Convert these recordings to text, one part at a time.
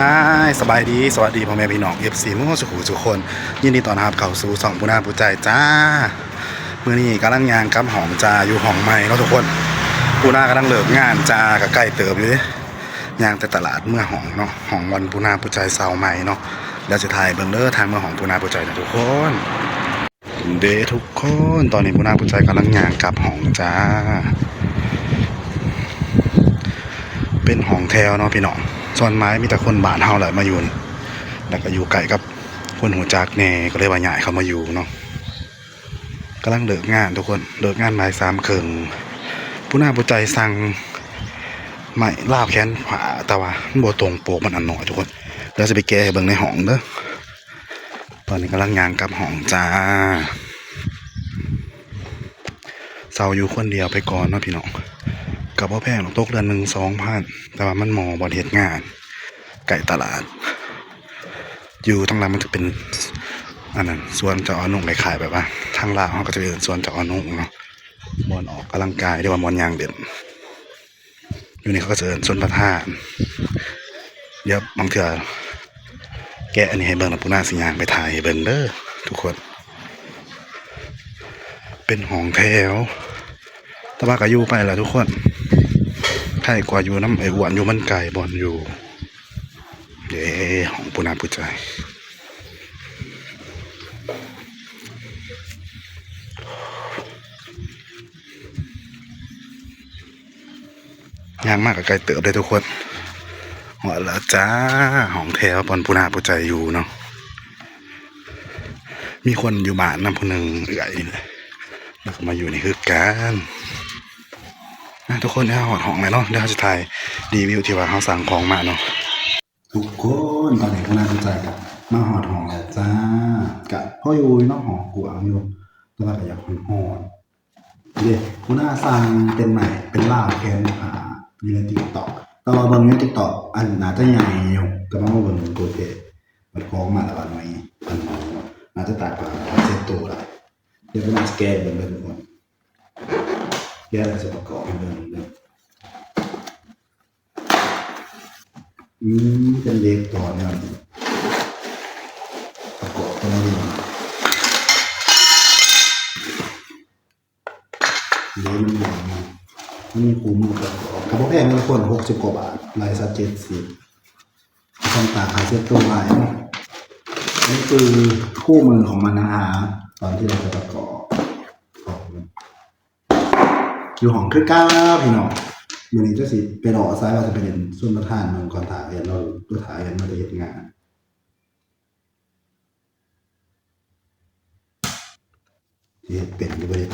ฮ่ายสบายดีสวัสดีพ่อแม่พี่น้องFCมุ่งสุขุทุกคนยินดีต้อนรับเข้าสู่สองปูนาปูใจจ้ามื้อนี้กำลังงานกับห้องจ้าอยู่ห้องใหม่เนาะทุกคนปูนากำลังเลิกงานจ้ากับใกล้เติบอยู่เด้ย่างแต่ตลาดเมื่อห้องเนาะห้องวันปูนาปูใจเสาใหม่เนาะแล้วจะถ่ายเบิ่งเด้อทางเมื่อห้องปูนาปูใจนะทุกคนเด้ทุกคนตอนนี้ปูนาปูใจกำลังงานกับห้องจ้าเป็นห้องแถวเนาะพี่น้องส่วนไม้มีแต่คนบ้านเฮาแหละมาอยู่แล้วก็อยู่ไกลกับคนหัวจักแน่ก็เลยว่าย้ายเขามาอยู่เนาะกำลังเลิกงานทุกคนเลิกงานบ่าย3:30ผู้น่าผู้ใจสั่งไม่ลาบแขนขวาแต่ว่ามันบ่ตรงโปกมันอันน้อยทุกคนเดี๋ยวจะไปแก้ให้เบิ่งในห้องเด้อตอนนี้กำลังย่างกลับห้องจ้าเซาอยู่คนเดียวไปก่อนเนาะพี่น้องกับพ่อแพงตกเดือนหนึ่ง2,000แต่ว่ามันหมอบริเหตุงานไก่ตลาดอยู่ทางหลังมันจะเป็นอันนั้นส่วนเจาะนุ่งขายแบบว่าทางล่างเขาก็จะเป็นส่วนเจาะนุ่งเนาะบอลออกกำลังกายเรียกว่าบอลยางเด่นอยู่นี่เขาก็จะส่วนประธานเดี๋ยวบางเถื่อแกะอันนี้ให้เบิ่งแล้วปูนาสิยางไปถ่ายให้เบิ่งเด้อทุกคนเป็นห้องแถวแต่ว่าก็อยู่ไปแหละทุกคนใครกว่าอยู่น้ำไอ้หวานอยู่มันไก่บอลอยู่เย้ของปูนาปูใจย่างมากกับไก่เติบเลยทุกคนหัวละจ้าของแถวบอลปูนาปูใจอยู่เนาะมีคนอยู่บ้านนำคนหนึ่งเอื่อยแล้วก็มาอยู่ในคือกันทุกคนเนี่ยหอดห้องเลยเนาะเดี๋ยวจะถ่ายรีวิวที่ว่าเขาสั่งของมาเนาะทุกคนตอนนี้ปูนาปูใจกับมาหอดห้องแล้วจ้ากับพ่ออยู่นอกห้องกวางอยู่แต่ว่าก็อยากหอนเดี๋ยวปูนาสั่งเป็นใหม่เป็นลาบแคนอยู่ในติ๊กต็อกแต่ว่าบางในติ๊กต็อกอันน่าจะใหญ่อยู่แต่ว่าบนโกเทมันของมาแล้วอันไหนอันน่าจะตากกว่าเซตตัวละเดี๋ยวปูนาสแกนเบิ่งทุกคนแกอะไรจะประกอบให้เบิ่งเป็นเล็กต่อเนี่ยประกอบตัวนี้เลี้ยมันใหญ่มากมันมีคุ้มกับกระเพาะแพงทุกคน60 กว่าบาทลายซัด70ช่องตาหาเซ็ตตัวลายนี่คือคู่มือของมันนะฮะตอนที่เราจะประกอบอยู่ห้องคือก้าพี่น้องวันนี้จะสิไปรอซ้ายว่าจะเป็นส่วนประธานเมืองก่อนถ่ายเห็นเราตัวถ่ายเห็นมาได้เหตุงานที่เป็นอยู่บริเวณ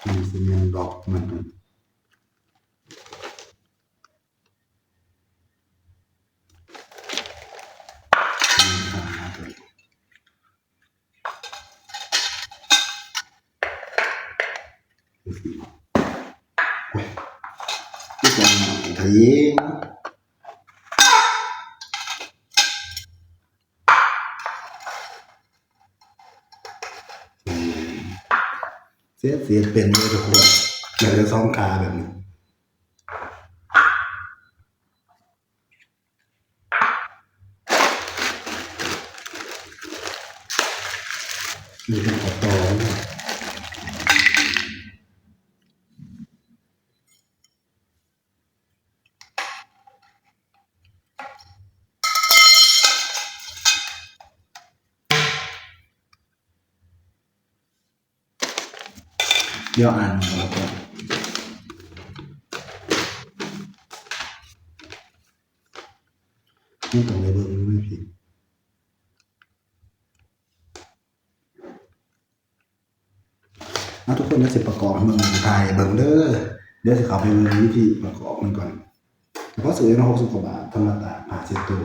มันสิยังดอกมันที่จะถ่ายเสียเป็นเลยทุกคนอยากจะซ้อมคาแบบนี้มีเป็นต่อเดี๋ยวอ่านแล้วก็ไม่ต้องเลยเบอร์ไม่ผิดทุกคนจะประกอบเมืองไทยเบิ่งเด้อเดี๋ยวจะเข้าไปเมืองวิธีประกอบมันก่อนเพราะซื้อมา60 กว่าบาทธรรมดาผ่าเซ็ตตัว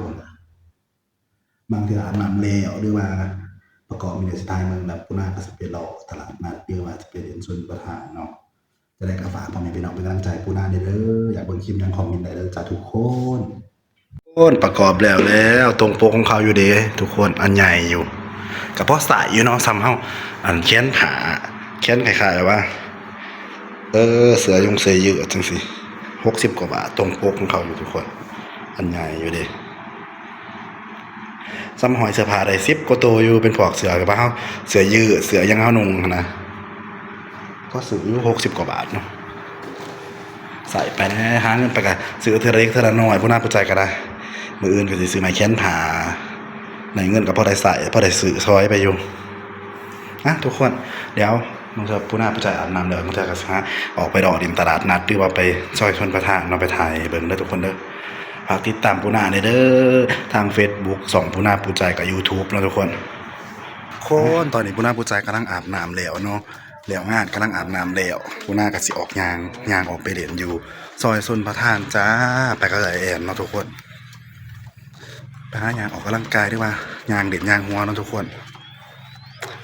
บางทีร้านนำเลวหรือว่าประกอบมีในสไตล์เมืองแบบปูนาก็จะเป็นรอตลาดนัดหรือว่าจะเป็นส่วนประทานเนาะจะได้กระฝากพ่อแม่พี่น้องเป็นกำลังใจปูนาได้เลยอยากเบิ่งคลิปยังคอมเมนต์ได้เลยจ้าทุกคนประกอบแล้วตรงโปกของเขาอยู่เด้ทุกคนอันใหญ่อยู่กับพ่อสายอยู่เนาะซ้ำเฮาอันแขนขาแขนคล้ายๆว่าเสือยงเสือยืดจังสิ 60 กว่าบาทตรงปกของเขาอยู่ทุกคนอันใหญ่อยู่ดิซ้ำหอยเสื้อผ้าได้10 กว่าตัวอยู่เป็นพวกเสื้อกับว่าเฮาเสื้อยืดเสื้อยังเฮานุ่งนะก็ซื้ออยู่60 กว่าบาทเนาะใส่ไปนะหาเงินไปกันซื้อเทอเล็กเทอละน้อยผู้น่าผู้ใจก็ได้มืออื่นก็สิซื้อไม้แขนผ้าในเงินก็พอได้ใส่พอได้ซื้อซอยไปอยู่นะทุกคนเดี๋ยวมึงจะผู้น่าผู้ใจอาบน้ำเดี๋ยวมึงจะกระซะออกไปดอกดินตลาดนัดหรือว่าไปซอยชนประทานเราไปถ่ายเบิ่งเด้อทุกคนเด้อฝากติดตามผู้น่าเด้อทาง Facebook 2ผู้น่าผู้ใจกับ YouTube นะทุกคนคนตอนนี้ผู้น่าผู้ใจกำลังอาบน้ำแล้วเนาะแล้วงานกำลังอาบน้ำแล้วผู้น่าก็สิออกยางออกไปเล่นอยู่ซอยชนประทานจ้าไปกับแอนเนาะทุกคนไปหายางออกกำลังกายดีกว่ายางเด็ดยางหัวเนาะทุกคน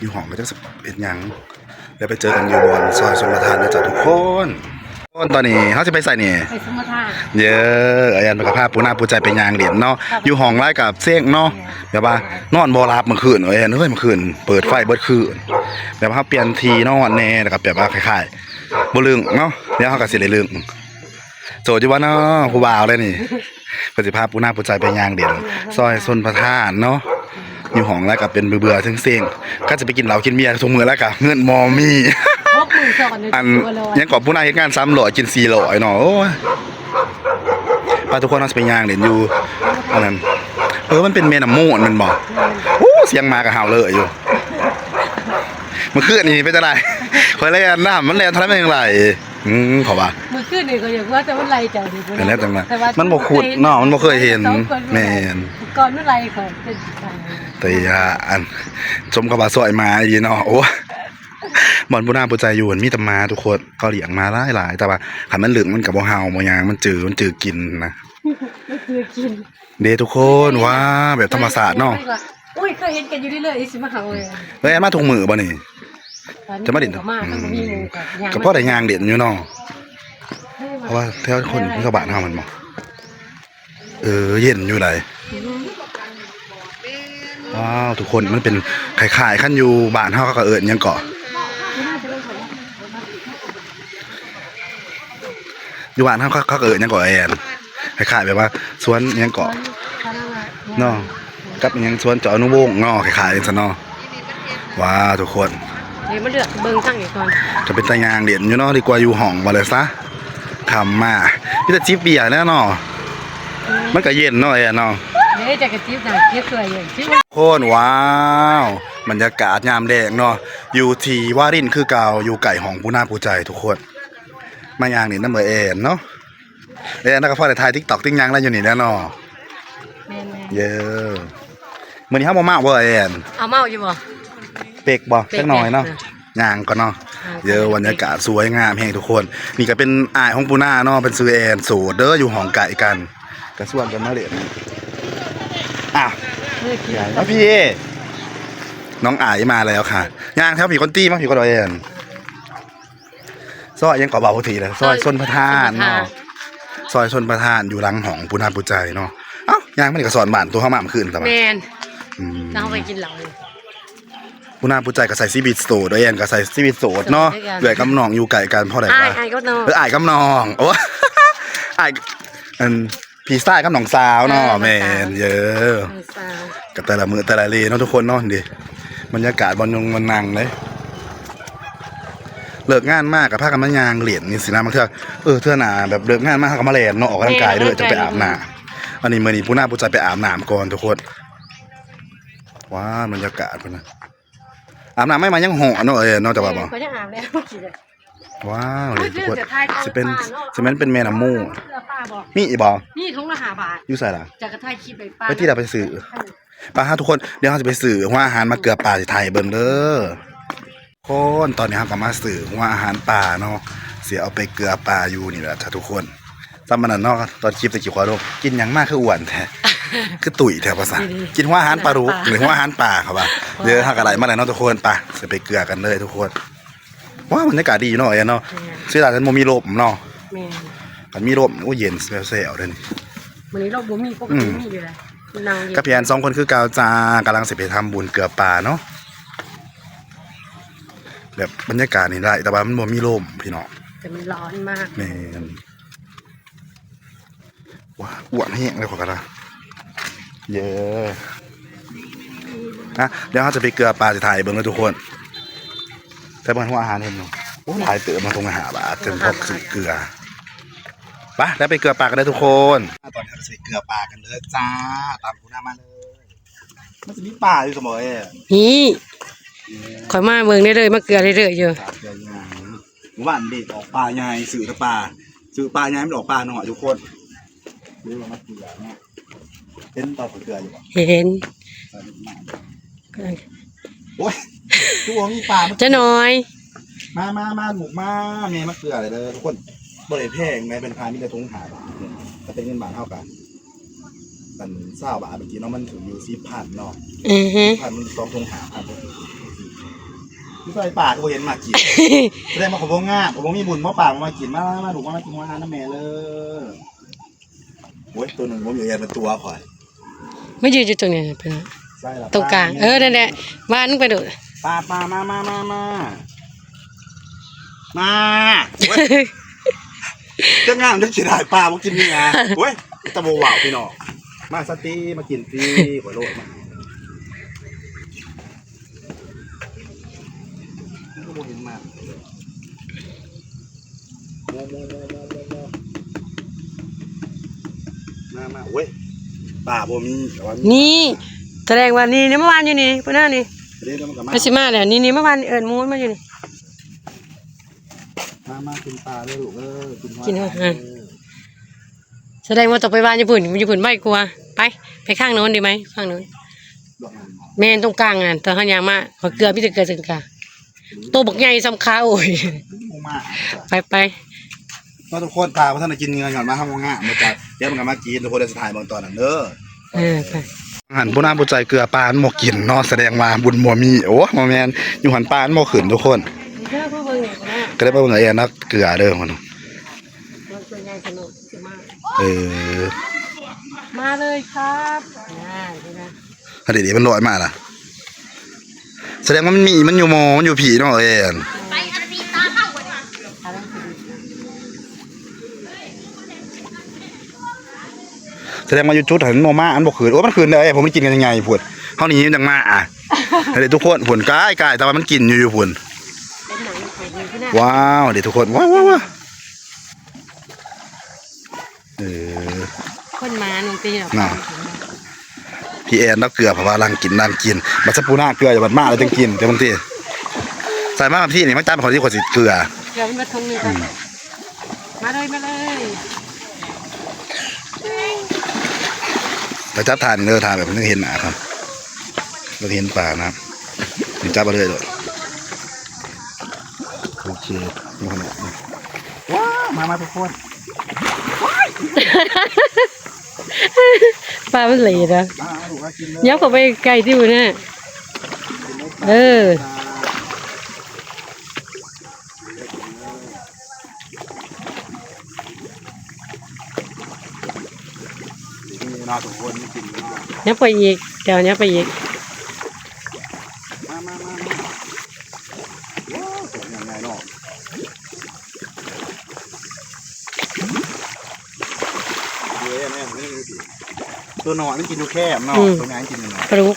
อยู่ห้องไม่ได้เอ็ดยังเดี๋ยวไปเจอกันอยู่บนซอยชนประทานนะจ๊ะทุกคนตอนนี้เขาจะไปใส่นี่ไปสมทานเยอะอายันไปกับภาพปูหน้าปูใจไปยางเหรียญเนาะอยู่ห้องไร่กับเซ้งเนาะแบบว่านอนบ่หลับเมื่อคืนเอ้ยเมื่อคืนเปิดไฟเบิดคืนแบบว่าเปลี่ยนทีนอนแน่แล้วก็แบบว่าคล้ายๆบ่ลึงเนาะเดี๋ยวเขาก็สิได้ลึงโจทย์อยู่ว่าเนาะผู้บ่าวเลยนี่ประสิทธิภาพปูหน้าปูใจไปยางเหรียญซอยชนประทานเนาะอยู่ห้องแล้วก็เป็นเบื่อๆเซ็งๆก็จะไปกินเหล้ากินเบียร์ทุกมื้อแล้วก็เงินมอมี่อันยังก่อนผู้นายเฮ็ดงาน300กิน400เนาะโอ้ยป้าทุกคนเราจะไปย่างเล่นอยู่อันนั้นมันเป็นแม่น้ำมูลมันบ่โอ้เสียงมากับเห่าเลยอยู่เมื่อคืนนี่เป็นจังได๋ข่อยเลยอันน้ำมันแล่นทะเลมันจังได๋ขอว่าเมื่อคืนนี่ก็อยากว่าแต่ว่าไรจังดิเป็นแล้วจังว่ามันบ่ขุดเนาะมันบ่เคยเห็นแม่นก่อนเมื่อไรข่อยเป็นแต่อันสมกับว่าซอยมาอีเนาะโอ้บ่อนผู้น่าผู้ใจอยู่มีแต่มาทุกคนก็เลี้ยงมาหลายแต่ว่าคันมันเหลืองมันก็บ่เห่าบ่หยังมันจืดกินนะมันจืดกินเด้ทุกคนว้าแบบธรรมศาสตร์เนาะอุ้ยเคยเห็นกันอยู่เรื่อยๆสิมาเห่าเลยเฮ้ยมาทุกมื้อบ่นี่จะมาเด่นก็เพราะได้ยางเด่นอยู่เนาะเพราะว่าแถวคนชาวบ้านเฮามันบ่เย็นอยู่ไหนว้าวทุกคนมันเป็นคล้ายๆคันอยู่บ้านเฮาก็เอิ้นหยังเกาะอยู่บ้านเขาเอิ้นหยังเกาะแอนคล้ายๆแบบว่าสวนหยังเกาะเนาะกับหยังสวนเจาะอนุวงศ์เนาะคล้ายๆจังซั่นเนาะว้าวทุกคนเดี๋ยวมาเลือกเบิ่งข้างอีกก่อนจะเป็นตายางเด่นอยู่เนาะดีกว่าอยู่ห้องบ่เลยซะทำมามีแต่จิบเบียร์แน่เนาะมันก็เย็นเนาะแอนเนาะเดี๋ยวจะกระจิบน่ะเก็บสวยอยู่โคนว้าวบรรยากาศยามแดงเนาะอยู่ที่วารินคือเก่าอยู่ไก่ห้องผู้น่าผู้ใจทุกคนมายางนี่น้ำเบอร์แอนเนาะแอนแล้วก็พอได้ถ่าย TikTok ติ้งยางแล้วอยู่นี่แน่เนาะเยอะมื้อนี้เฮาบ่มาบ่แอนเอาเมาอยู่บ่เป็กบ่จักหน่อยเนาะยางก่อนเนาะเยอะบรรยากาศสวยงามแห่งทุกคนนี่ก็เป็นอ้ายของปูน่าเนาะเป็นซื้อแอนโสดเด้ออยู่ห้องไก่กันกระส่วนกันมาเล่นแล้วพี่น้องอายมาแล้วค่ะย่างแถวผีคนตี้มาผีคนดอยแอนซอยยังเกาะเบาทีเลยซอยชนประทานเนาะซอยชนประทานอยู่หลังห้องปูนาปูใจเนาะเอ้าย่างไม่ได้กระสอนบ้านตัวข้าวหม่ำขึ้นแต่ว่าแมนเราไปกินเหล้าปูนาปูใจกับใส่ซีบิทโสดดอยแอนกับใส่ซีบิทโสดเนาะเหลือกำนองอยู่ไก่กันเพราะอะไรวะอายก็นองอายกำนองโอ้อายพีซ่ากับหนองสาวเนาะแมนเยอะกับแต่ละมือแต่ละเลเนาะทุกคนเนาะดิบรรยากาศบอลยงมันนังเลยเลิกงานมากกับผ้ากันมายางเหรียญนี่สินะบางเทื่อเทื่อหนาแบบเลิกงานมากเขาก็มาแลนเนาะออกกำลังกายด้วยจะไปอาบน้ำอันนี้มื่อนี้ผู้น่าผู้ใจไปอาบน้ำก่อนทุกคนว้าบรรยากาศเป็นนะอาบน้ำไม่มายังห่อเนาะเนาะจะว่าบ่ว้าวเลยทุกคนจะเป็นแม่น้ำมูมีอีบ่มีถุงละ5 บาทอยู่ใส่ล่ะจากกระทายคลิปไปที่เราไปซื้อป้าทุกคนเดี๋ยวเราจะไปซื้อว่าอาหารมาเกลือป่าที่ไทยเบิ่งเด้อคนตอนนี้เราก็มาซื้อว่าอาหารป่าเนาะเสียเอาไปเกลือป่าอยู่นี่แหละทุกคนตอนนั้นเนาะตอนคลิปตะกี้ขอดูกินยังมากคืออ้วนแท้คือตุ๋ยแท้ภาษากินว่าอาหารปลารุกหรือว่าอาหารป่าครับว่าเดี๋ยวหากอะไรมาแล้วเนาะทุกคนป่ะจะไปเกลือกันเลยทุกคนว้าบรรยากาศดีเนาะเนาะเสียดายฉันโมมีลมเนาะมันมีลมก็เย็นเซลเลยนี่วันนี้เราบ่มีปกติมีอยู่เลยกับพี่แอน2 คนคือกาวจากำลังสิไปทำบุญเกลือป่าเนาะแบบบรรยากาศนี่ได้แต่ว่ามันบ่มีลมพี่น้องแต่มันร้อนมากแม่น ว้าอ้วนแห้งเลยขอกันนะเย้นะเดี๋ยวเราจะไปเกลือปลาจะถ่ายเบิ้งเลยทุกคนแต่เบิ้งหัวอาหารเห็นอยู่โอ้ถ่ายเติมมาตรงอาหารบาทจนพบสึกเกลือไปแล้วไปเกลือปลากันได้ทุกคนตอนนี้เราจะไปเกลือปลากันเลยจ้าตามคุณหน้ามาเลยมันจะมีปลาอยู่เสมอเอง นี่ข่อยมาเมืองได้เลยมาเกลือเรื่อยๆอยู่ ปลาเกลือใหญ่ว่านเด็ดออกปลาใหญ่สื่อปลาสื่อปลาใหญ่ไม่ออกปลาหน่อยทุกคนดูว่ามาเกลือเนี่ยเห็นปลาเกลืออยู่ป่ะ เห็น โอ้ยตัวมีปลา จะน้อย มาหมูมาเมย์มะเกลืออะไรเลยทุกคนบริแพงแม้เป็นพามีแต่ทงหาบาทถ้าเป็นเงินบาทเท่ากันมัน20 บาทเมื่อกี้เนาะมันถึงอยู่4,000เนาะพันมัน2 ทงหาพันที่ใส่ปากก็เห็นมากินแสดงว่าผมง่าผมมีบุญเพราะปากมากินมาถูกมากินมาน้ำแม่เลยโอ้ยตัวหนึ่งผมอยู่แอนเป็นตัวข่อย ไม่ยืนอยู่ตรงนี้เป็นตรงกลางนั่นแหละบ้านนึงไปดูปลามาจะงามจะฉีดหายปลามากินนี่ไงเว้ยตะโบว่าวพี่น้องมาสตีมากินฟรีหัวโลดมาก็โมเห็นมาโมมาเว้ยป่าบ่มี นี่แสดงว่านี่เมื่อวานอยู่นี่เพื่อนหน้านี่ไปสิมาแล้วนี่เมื่อวานเอิญมูนมาอยู่นี่มากินปลาเลยลูกกินอาหารแสดงว่าต่อไปบ้านญี่ปุ่นไม่กลัวไปข้างโน้นดีไหมข้างโน้นแม่นตรงกลางอ่ะตอนข้างยางมาขอเกลือพี่จะเกลือถึงกลางตัวบักใหญ่ซ้ำข้าวโอ้ยไปก็ทุกคนตาเพราะท่านกินเงินก่อนมาทำงานมาจากเดี๋ยวมันก็มากินทุกคนจะถ่ายบางตอนนั้นเด้อไปหันผู้น้าผู้ใจเกลือปลาหมกกินเนาะแสดงว่าบุญมัวมีโอ้มาแมนอยู่หันปลาหมกขืนทุกคนก็ได้ไปเบิ่งเองนะเกลือเด้อมันมาเลยครับเดี๋ยวมันลอยมาล่ะแสดงว่ามันอยู่มันอยู่ผีเนาะเอ็นแสดงว่าอยู่จุดหันโมมาอันบอกขืนโอ้มันขืนเลยผมไม่กินกันยังไงผุดเท่านี้จังมาเดี๋ยวทุกคนผุนกายแต่ว่ามันกินอยู่ผุนว้าวเดี๋ยวทุกคนว้าวคนมาหนุ่มตีหรอพี่แอนนักเกลือเพราะว่ารังกินบัสปูน่าเกลืออย่าบัดมากเลยจังกินแต่บางทีใส่มากพี่นี่ไม่จ้าเป็นคนที่ขวดสีเกลือเป็นมาทงนี่กันมาเลยแต่จับทานเนื้อทานแบบนี้เห็นหนาครับเราเห็นปลานะครับถึงจับมาเลยเลยโอเคว้าวมาทุกคนปลามันเหลยนะยับเข้าไปไกลที่มันน่ะยับไปอีกเดี๋ยวยับไปอีกตัวหนอนมันกินดูแคบเนาะตัวงานกินยังไงปลุก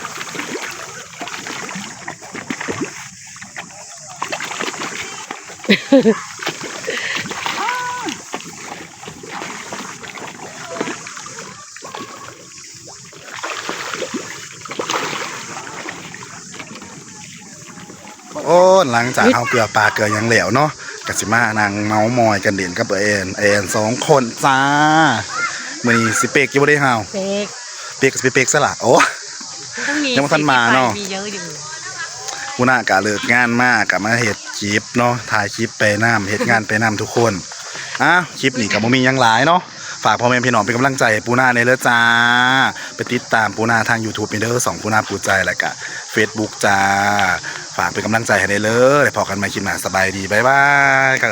โอ้หลังจากเอาเกลือปลาเกลือยังเหลวเนาะกัสิมานางเมามอยกันเด่นกับเอ็น2 คนจ้ามือนี้สิเปกยังไม่ได้ห่าวเปกซะละโอ้ยังไม่ทันมาเนาะกูน่ากะเลิกงานมากกะมาเฮ็ดคลิปเนาะถ่ายคลิปไปน้ำเฮ็ดงานไปน้ำทุกคนคลิปนี้กับมียังหลายเนาะฝากพ่อแม่พี่น้องเป็นกำลังใจให้ปูนาในเด้อจ้าไปติดตามปูนาทาง YouTube เด้อ2ปูนาปูใจแล้วก็ Facebook จ้าฝากเป็นกำลังใจให้ได้เลยพอกันใหม่คลิปหน้าสบายดีบ๊ายบายกัน